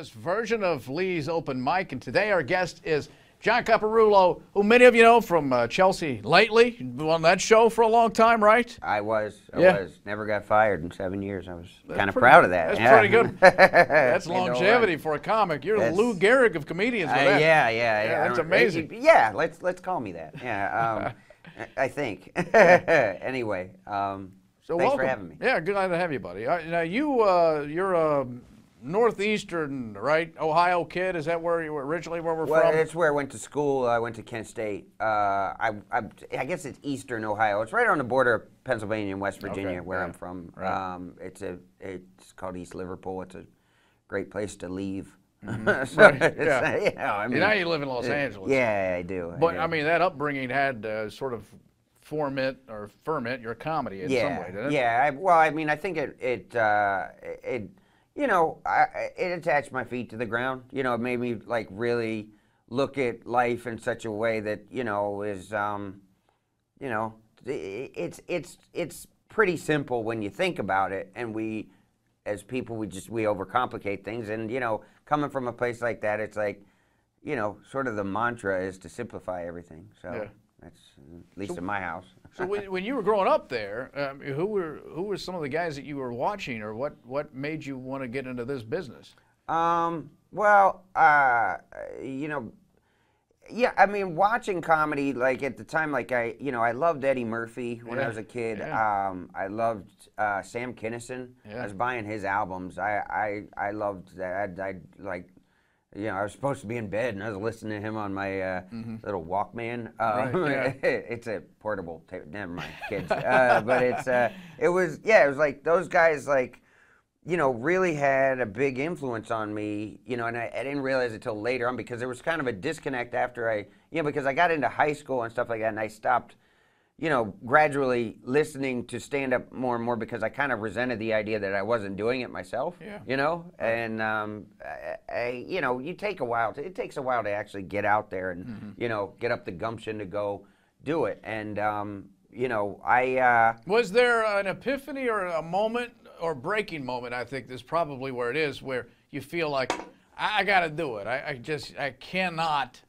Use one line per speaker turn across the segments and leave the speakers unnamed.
this version of Lee's Open Mic, and today our guest is John Caparulo, who many of you know from Chelsea Lately. You've been on that show for a long time, right?
I was. Never got fired in 7 years. I was kind of
pretty
proud of that.
That's pretty good. That's longevity for a comic. You're the Lou Gehrig of comedians with that.
Yeah.
That's amazing.
Yeah, let's call me that. Yeah, I think. Anyway,
So
thanks
welcome.
for having me.
Yeah, good to have you, buddy. Now you're a northeastern, right? Ohio kid. Is that where you were originally? Where we're from?
It's where I went to school. I went to Kent State. I guess it's eastern Ohio. It's right on the border of Pennsylvania and West Virginia, where I'm from.
Right.
It's called East Liverpool. It's a great place to leave.
Mm-hmm.
So
right. Yeah.
I mean,
now you live in Los Angeles.
Yeah, I do.
But I mean, that upbringing had sort of ferment your comedy in some way, didn't it?
Yeah. Well, I mean, I think it attached my feet to the ground. You know, it made me like really look at life in such a way that it's pretty simple when you think about it. And we, as people, we overcomplicate things. And coming from a place like that, it's like, sort of the mantra is to simplify everything. So that's at least in my house.
So when you were growing up there, who were some of the guys that you were watching, or what made you want to get into this business?
Yeah, I mean, watching comedy, like at the time, like I loved Eddie Murphy when I was a kid.
Yeah.
I loved Sam Kinison.
Yeah.
I was buying his albums. I loved that. I was supposed to be in bed, and I was listening to him on my little Walkman.
Right, yeah.
It's a portable tape. Never mind, kids. But it was like those guys, like, really had a big influence on me, and I didn't realize it till later on, because there was kind of a disconnect after because I got into high school and stuff like that, and I stopped, gradually listening to stand-up more and more, because I kind of resented the idea that I wasn't doing it myself, and, you take a while, it takes a while to actually get out there and, get up the gumption to go do it, and,
Was there an epiphany or a moment or breaking moment? I think this is probably where it is, where you feel like, I got to do it. I cannot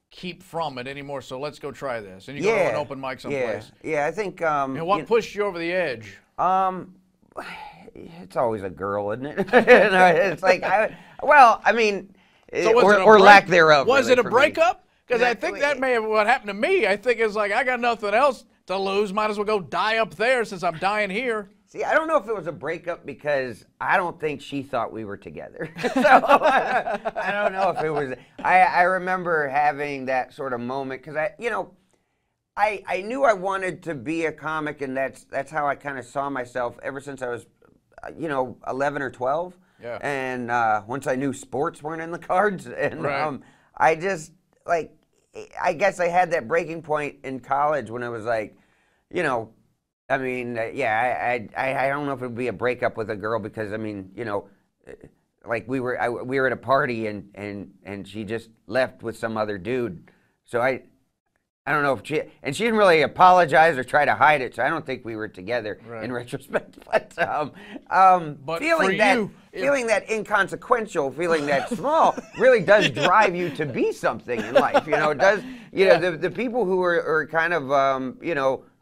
keep from it anymore, so let's go try this. And you go to an open mic someplace.
Yeah, I think...
and what pushed you over the edge?
It's always a girl, isn't it? It's like, or lack thereof.
Was
really,
it a breakup? Because I
Exactly.
think that may have what happened to me. I think it's like, I got nothing else to lose. Might as well go die up there since I'm dying here.
See, I don't know if it was a breakup, because I don't think she thought we were together. So I don't know if it was. I remember having that sort of moment, because I knew I wanted to be a comic, and that's how I kind of saw myself ever since I was 11 or 12.
Yeah.
And once I knew sports weren't in the cards, and
Right.
I just I guess I had that breaking point in college when I was like, I mean, I don't know if it would be a breakup with a girl, because I mean, like we were at a party, and she just left with some other dude. So I don't know if she didn't really apologize or try to hide it. So I don't think we were together in retrospect. But feeling that inconsequential, feeling that small, really does drive you to be something in life. It does. The people who are kind of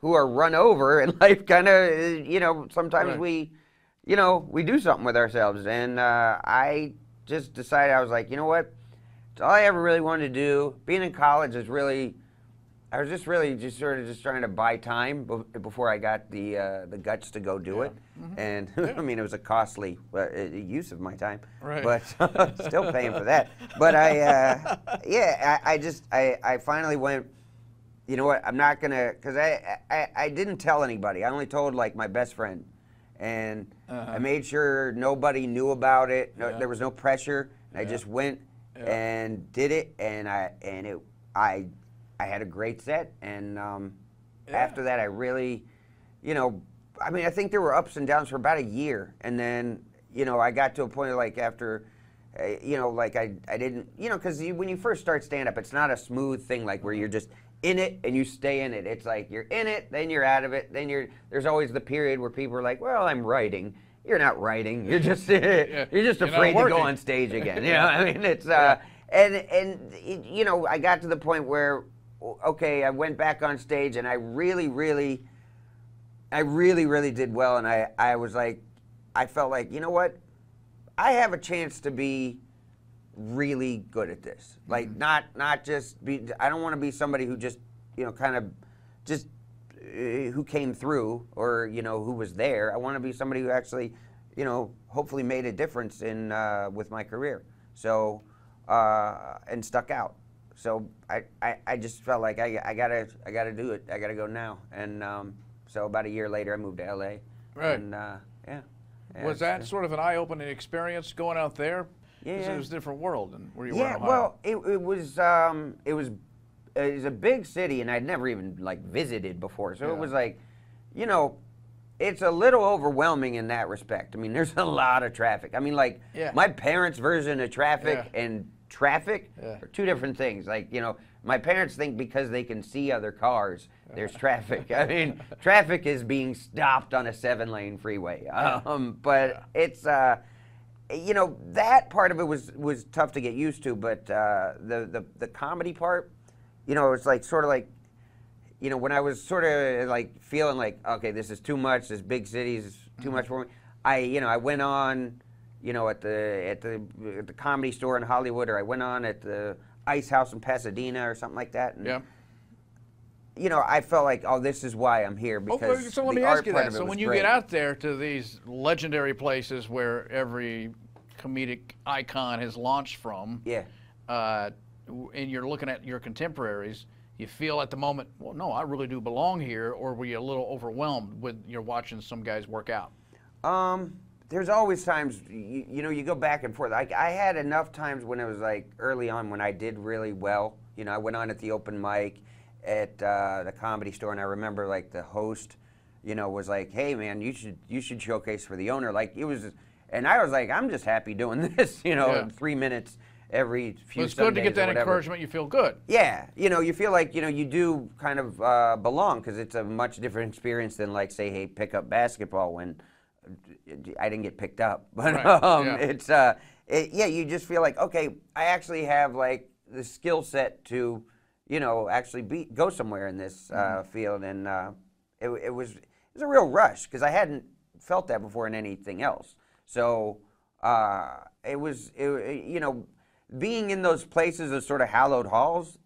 who are run over in life, kind of sometimes we do something with ourselves. And I just decided, I was like, you know what? It's all I ever really wanted to do. Being in college is really. I was just trying to buy time before I got the guts to go do it, and I mean, it was a costly use of my time, but still paying for that. But I finally went, you know what? I'm not gonna, because I didn't tell anybody. I only told like my best friend, and I made sure nobody knew about it. There was no pressure. I just went and did it, and I had a great set, and after that, I really, I mean, I think there were ups and downs for about a year, and then, I got to a point like after, like I didn't, because when you first start stand-up, it's not a smooth thing, like where you're just in it and you stay in it. It's like you're in it, then you're out of it, then there's always the period where people are like, well, I'm writing, you're not writing. You're just you're just
You're not
afraid to go
working.
on stage again. You know, I mean, it's you know, I got to the point where, okay, I went back on stage and I really did well, and I was like, I felt like, you know what, I have a chance to be really good at this. Like, not just be, I don't want to be somebody who just, you know, kind of just who came through, or, you know, who was there. I want to be somebody who actually, you know, hopefully made a difference in with my career. So and stuck out. So I just felt like I gotta do it. I gotta go now. And so about a year later, I moved to LA.
Right.
And yeah.
Was that sort of an eye-opening experience going out there?
Yeah.
'Cause it was a different world than where you were in
Yeah.
Ohio.
Well, it was a big city, and I'd never even like visited before. So
Yeah.
it was like, you know, it's a little overwhelming in that respect. I mean, there's a lot of traffic. I mean, like
Yeah.
my parents' version of traffic and traffic
Yeah.
are two different things. Like, you know, my parents think because they can see other cars, there's traffic. I mean, traffic is being stopped on a 7-lane freeway. But it's, you know, that part of it was tough to get used to. But the comedy part, you know, it's like sort of like, you know, when I was sort of like feeling like, okay, this is too much. This big city is too much for me. I went on, you know, at the Comedy Store in Hollywood, or I went on at the Ice House in Pasadena or something like that. And,
Yeah.
you know, I felt like, oh, this is why I'm here, because
Okay, so let me
the
ask
art
you
part
that.
of it
So
was
when you
great.
get out there to these legendary places where every comedic icon has launched from,
Yeah.
and you're looking at your contemporaries, you feel at the moment, well, no, I really do belong here, or were you a little overwhelmed with you're watching some guys work out?
There's always times, you know, you go back and forth. I had enough times when it was like early on when I did really well. You know, I went on at the open mic at the Comedy Store, and I remember like the host, you know, was like, "Hey man, you should showcase for the owner." Like it was, and I was like, "I'm just happy doing this," you know,
Yeah.
in 3 minutes every few.
Well, it's good to
Sundays
get
or
that
whatever.
encouragement. You feel good.
Yeah, you know, you feel like, you know, you do kind of belong, because it's a much different experience than like, say, hey, pick up basketball when I didn't get picked up. But
Right, yeah.
it's, yeah, you just feel like, okay, I actually have like the skill set to, you know, actually go somewhere in this field. And it was a real rush, because I hadn't felt that before in anything else. So it was, you know, being in those places, those sort of hallowed halls,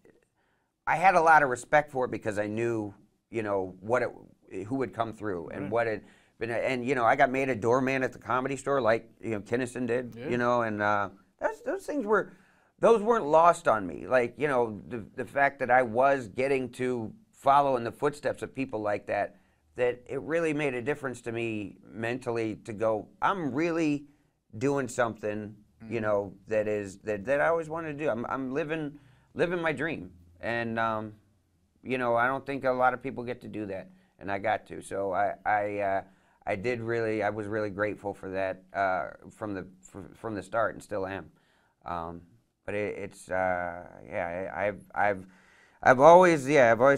I had a lot of respect for it, because I knew, you know, who would come through and what it been. And, you know, I got made a doorman at the Comedy Store, like, you know, Kinnison did, you know, and those things weren't lost on me. Like, you know, the fact that I was getting to follow in the footsteps of people like that it really made a difference to me mentally, to go, I'm really doing something, you know, that I always wanted to do. I'm living my dream, and you know, I don't think a lot of people get to do that, and I got to. So I was really grateful for that from the start, and still am. But it's yeah, I've always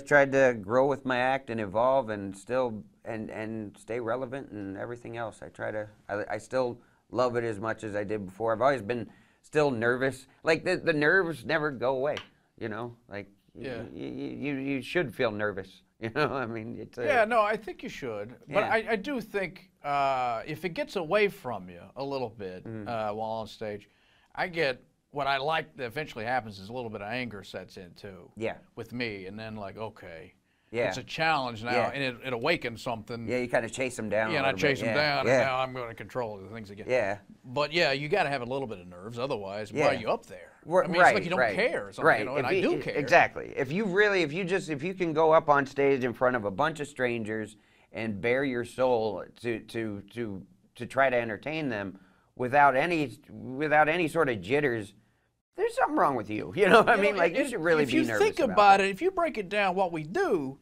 tried to grow with my act and evolve, and still and stay relevant and everything else. I still love it as much as I did before. I've always been still nervous. Like the nerves never go away, you know? Like
Yeah.
you should feel nervous, you know? I mean, it's
Yeah, no, I think you should. But
Yeah.
I do think if it gets away from you a little bit while on stage, I get what I like that eventually happens is a little bit of anger sets in too.
Yeah.
With me, and then like, okay,
Yeah.
it's a challenge now,
Yeah.
and it awakens something.
Yeah, you kind of chase them down.
Yeah,
a
and I
little
chase
bit.
them
Yeah.
down,
Yeah.
and now I'm going to control the things again.
Yeah.
But yeah, you got to have a little bit of nerves, otherwise, why
Yeah.
are you up there?
Right,
I mean, it's like you don't
right,
care, or something,
right.
you know, and
If
I
you-
do care.
Exactly. If you can go up on stage in front of a bunch of strangers and bare your soul to try to entertain them without any sort of jitters, there's something wrong with you. You know what I mean? Like, you should really be nervous.
If you think about it, if you break it down, what we do,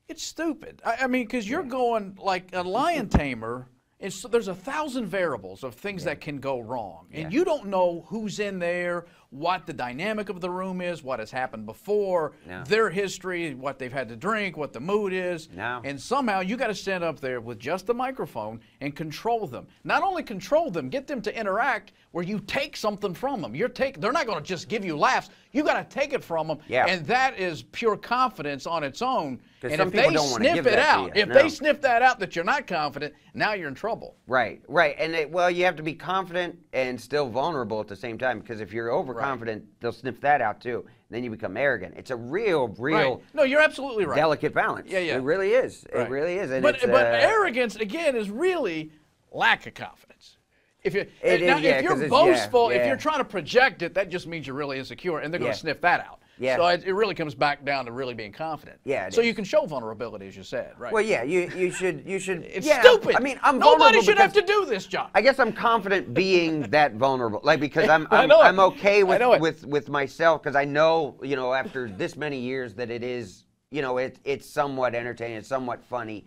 it's stupid. I mean, because you're going like a lion tamer. There's 1,000 variables of things that can go wrong, and you don't know who's in there, what the dynamic of the room is, what has happened before,
No.
their history, what they've had to drink, what the mood is.
No.
And somehow you got to stand up there with just the microphone and control them. Not only control them, get them to interact where you take something from them. They're not going to just give you laughs. You got to take it from them.
Yeah.
And that is pure confidence on its own.
'Cause
And
some
if
people
they
don't wanna
sniff
give
it
that to
out,
you.
if
No.
they sniff that out that you're not confident, now you're in trouble.
Right, right. And well, you have to be confident and still vulnerable at the same time, because if you're overconfident, they'll sniff that out too. Then you become arrogant. It's a real
Right. No, you're absolutely right.
delicate balance.
Yeah, yeah.
It really is.
Right.
It really is. And
But
it's,
arrogance, again, is really lack of confidence. If you
It
now,
is, yeah,
if
'cause
you're
it's-
boastful,
yeah,
if
yeah.
you're trying to project it, that just means you're really insecure, and they're going
Yeah.
to sniff that out.
Yeah.
So it really comes back down to really being confident.
Yeah, it
so
is.
you can show vulnerability, as you said, right?
well, yeah, you should.
It's
yeah,
stupid.
I mean, I'm
Nobody
vulnerable
should have
because-
to do this, John.
I guess I'm confident being that vulnerable, like, because I'm
I know it.
I'm okay
I know it.
with myself, because I know, after this many years, that it is, it's somewhat entertaining, it's somewhat funny,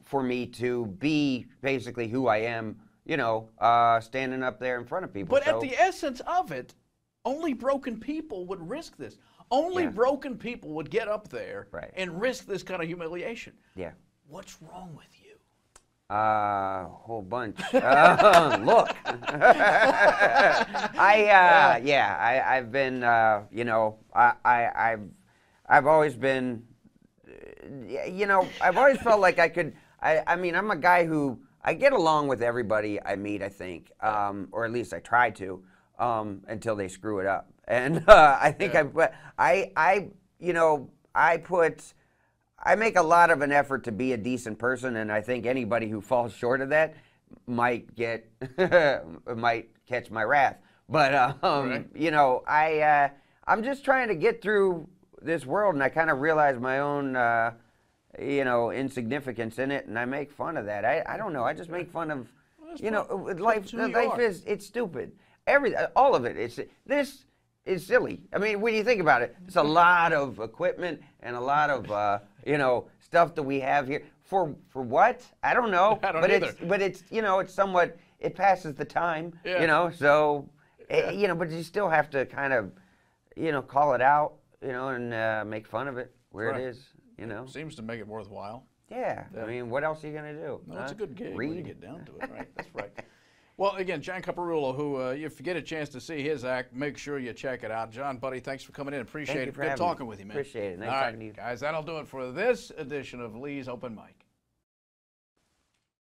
for me to be basically who I am, standing up there in front of people.
But
So,
at the essence of it, only broken people would risk this. Only
Yeah.
broken people would get up there
Right.
and risk this kind of humiliation.
yeah.
What's wrong with you?
Whole bunch. Look, I've been, I've always been, I've always felt like I could. I mean, I'm a guy who I get along with everybody I meet. I think, or at least I try to, until they screw it up. And I think I make a lot of an effort to be a decent person, and I think anybody who falls short of that might might catch my wrath. But
Right.
I'm just trying to get through this world, and I kind of realize my own insignificance in it, and I make fun of that. I don't know. I just make fun of life.
who you
Life
are.
it's stupid. All of it. This is silly. I mean, when you think about it, it's a lot of equipment and a lot of stuff that we have here. For what? I don't know.
I don't
but
either.
it's somewhat, it passes the time.
Yeah.
So but you still have to kind of call it out, and make fun of it where
Right.
it is.
Seems to make it worthwhile.
Yeah. I mean, what else are you gonna do?
No, it's a good gig
Read.
when you get down to it, right? That's right. Well, again, John Caparulo, who if you get a chance to see his act, make sure you check it out. John, buddy, thanks for coming in. Appreciate
Thank you
it.
for
Good
having me.
talking with you, man.
Appreciate it. Nice
All
talking
right,
to you.
guys, that'll do it for this edition of Lee's Open Mic.